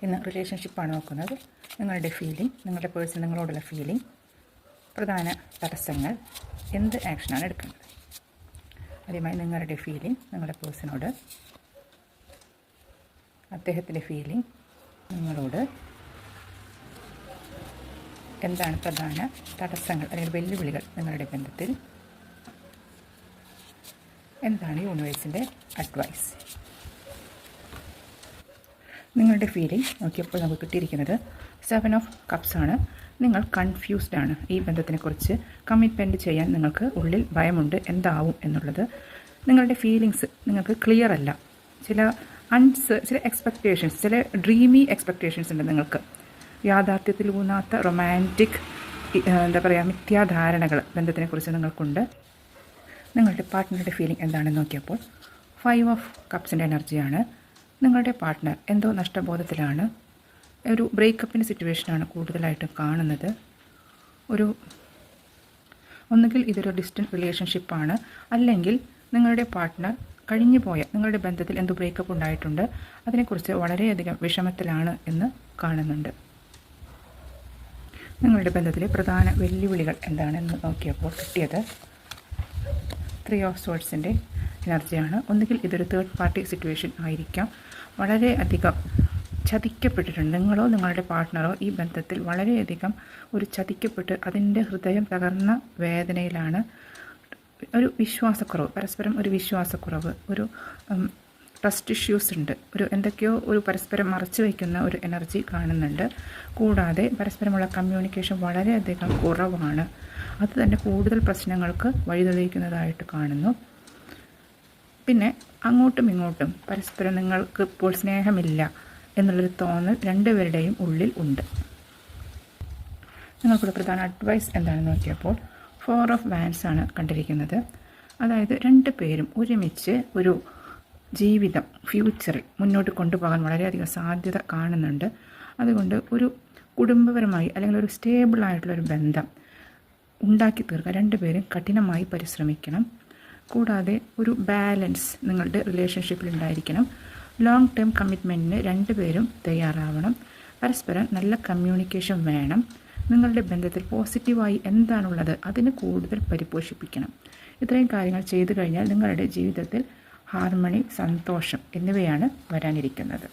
ഇന്ന് റിലേഷൻഷിപ്പാണ് നോക്കുന്നത്. നിങ്ങളുടെ ഫീലിംഗ്, നിങ്ങളുടെ പേഴ്സൺ നിങ്ങളോടുള്ള ഫീലിംഗ്, പ്രധാന തടസ്സങ്ങൾ, എന്ത് ആക്ഷനാണ് എടുക്കുന്നത്. ആദ്യമായി നിങ്ങളുടെ ഫീലിംഗ് നിങ്ങളുടെ പേഴ്സണോട്, അദ്ദേഹത്തിൻ്റെ ഫീലിംഗ് നിങ്ങളോട്, എന്താണ് പ്രധാന തടസ്സങ്ങൾ അല്ലെങ്കിൽ വെല്ലുവിളികൾ നിങ്ങളുടെ ബന്ധത്തിൽ, എന്താണ് യൂണിവേഴ്സിൻ്റെ അഡ്വൈസ്. നിങ്ങളുടെ ഫീലിംഗ് നോക്കിയപ്പോൾ നമുക്ക് കിട്ടിയിരിക്കുന്നത് 7 ഓഫ് കപ്സ് ആണ്. നിങ്ങൾ കൺഫ്യൂസ്ഡ് ആണ്. ഈ ബന്ധത്തിനെക്കുറിച്ച് കമ്മിറ്റ്മെൻറ്റ് ചെയ്യാൻ നിങ്ങൾക്ക് ഉള്ളിൽ ഭയമുണ്ട്, എന്താവും എന്നുള്ളത്. നിങ്ങളുടെ ഫീലിങ്സ് നിങ്ങൾക്ക് ക്ലിയർ അല്ല. ചില എക്സ്പെക്റ്റേഷൻസ്, ചില ഡ്രീമി എക്സ്പെക്റ്റേഷൻസ് ഉണ്ട് നിങ്ങൾക്ക്. യാഥാർത്ഥ്യത്തിൽ ഊന്നാത്ത റൊമാൻറ്റിക് മിഥ്യാധാരണകൾ ബന്ധത്തിനെക്കുറിച്ച് നിങ്ങൾക്കുണ്ട്. നിങ്ങളുടെ പാർട്ട്ണറുടെ ഫീലിംഗ് എന്താണെന്ന് നോക്കിയപ്പോൾ 5 ഓഫ് കപ്സിൻ്റെ എനർജിയാണ്. നിങ്ങളുടെ പാർട്ട്ണർ എന്തോ നഷ്ടബോധത്തിലാണ്. ഒരു ബ്രേക്കപ്പിൻ്റെ സിറ്റുവേഷനാണ് കൂടുതലായിട്ടും കാണുന്നത്. ഒന്നുകിൽ ഇതൊരു ഡിസ്റ്റൻറ്റ് റിലേഷൻഷിപ്പാണ്, അല്ലെങ്കിൽ നിങ്ങളുടെ പാർട്ട്ണർ കഴിഞ്ഞു പോയ നിങ്ങളുടെ ബന്ധത്തിൽ എന്തോ ബ്രേക്കപ്പ് ഉണ്ടായിട്ടുണ്ട്. അതിനെക്കുറിച്ച് വളരെയധികം വിഷമത്തിലാണ് എന്ന് കാണുന്നുണ്ട്. നിങ്ങളുടെ ബന്ധത്തിലെ പ്രധാന വെല്ലുവിളികൾ എന്താണെന്ന് നോക്കിയപ്പോൾ കിട്ടിയത് 3 ഓഫ് സോഴ്സിൻ്റെ എനർജിയാണ്. ഒന്നുകിൽ ഇതൊരു തേർഡ് പാർട്ടി സിറ്റുവേഷൻ ആയിരിക്കാം. വളരെയധികം ചതിക്കപ്പെട്ടിട്ടുണ്ട്. നിങ്ങളോ നിങ്ങളുടെ പാർട്ട്ണറോ ഈ ബന്ധത്തിൽ വളരെയധികം ചതിക്കപ്പെട്ട് അതിൻ്റെ ഹൃദയം തകർന്ന വേദനയിലാണ്. ഒരു വിശ്വാസക്കുറവ്, പരസ്പരം ഒരു വിശ്വാസക്കുറവ്, ഒരു ട്രസ്റ്റ് ഇഷ്യൂസ് ഉണ്ട്. എന്തൊക്കെയോ പരസ്പരം മറച്ചു വയ്ക്കുന്ന ഒരു എനർജി കാണുന്നുണ്ട്. കൂടാതെ പരസ്പരമുള്ള കമ്മ്യൂണിക്കേഷൻ വളരെയധികം കുറവാണ്. അത് തന്നെ കൂടുതൽ പ്രശ്നങ്ങൾക്ക് വഴിതെളിയിക്കുന്നതായിട്ട് കാണുന്നു. പിന്നെ അങ്ങോട്ടും ഇങ്ങോട്ടും പരസ്പരം നിങ്ങൾക്ക് ഇപ്പോൾ സ്നേഹമില്ല എന്നുള്ളൊരു തോന്നൽ രണ്ടുപേരുടെയും ഉള്ളിൽ ഉണ്ട്. നിങ്ങൾക്കുള്ള പ്രധാന അഡ്വൈസ് എന്താണെന്ന് നോക്കിയപ്പോൾ 4 ഓഫ് വാൻസ് ആണ് കണ്ടിരിക്കുന്നത്. അതായത് 2 പേരും ഒരുമിച്ച് ഒരു ജീവിതം ഫ്യൂച്ചറിൽ മുന്നോട്ട് കൊണ്ടുപോകാൻ വളരെയധികം സാധ്യത കാണുന്നുണ്ട്. അതുകൊണ്ട് ഒരു കുടുംബപരമായി അല്ലെങ്കിൽ ഒരു സ്റ്റേബിളായിട്ടുള്ളൊരു ബന്ധം ഉണ്ടാക്കി തീർക്കാൻ 2 പേരും കഠിനമായി പരിശ്രമിക്കണം. കൂടാതെ ഒരു ബാലൻസ് നിങ്ങളുടെ റിലേഷൻഷിപ്പിൽ ഉണ്ടായിരിക്കണം. ലോങ് ടേം കമ്മിറ്റ്മെൻറ്റിന് 2 പേരും തയ്യാറാവണം. പരസ്പരം നല്ല കമ്മ്യൂണിക്കേഷൻ വേണം. നിങ്ങളുടെ ബന്ധത്തിൽ പോസിറ്റീവായി എന്താണുള്ളത് അതിന് കൂടുതൽ പരിപോഷിപ്പിക്കണം. ഇത്രയും കാര്യങ്ങൾ ചെയ്തു കഴിഞ്ഞാൽ നിങ്ങളുടെ ജീവിതത്തിൽ ഹാർമണി, സന്തോഷം എന്നിവയാണ് വരാനിരിക്കുന്നത്.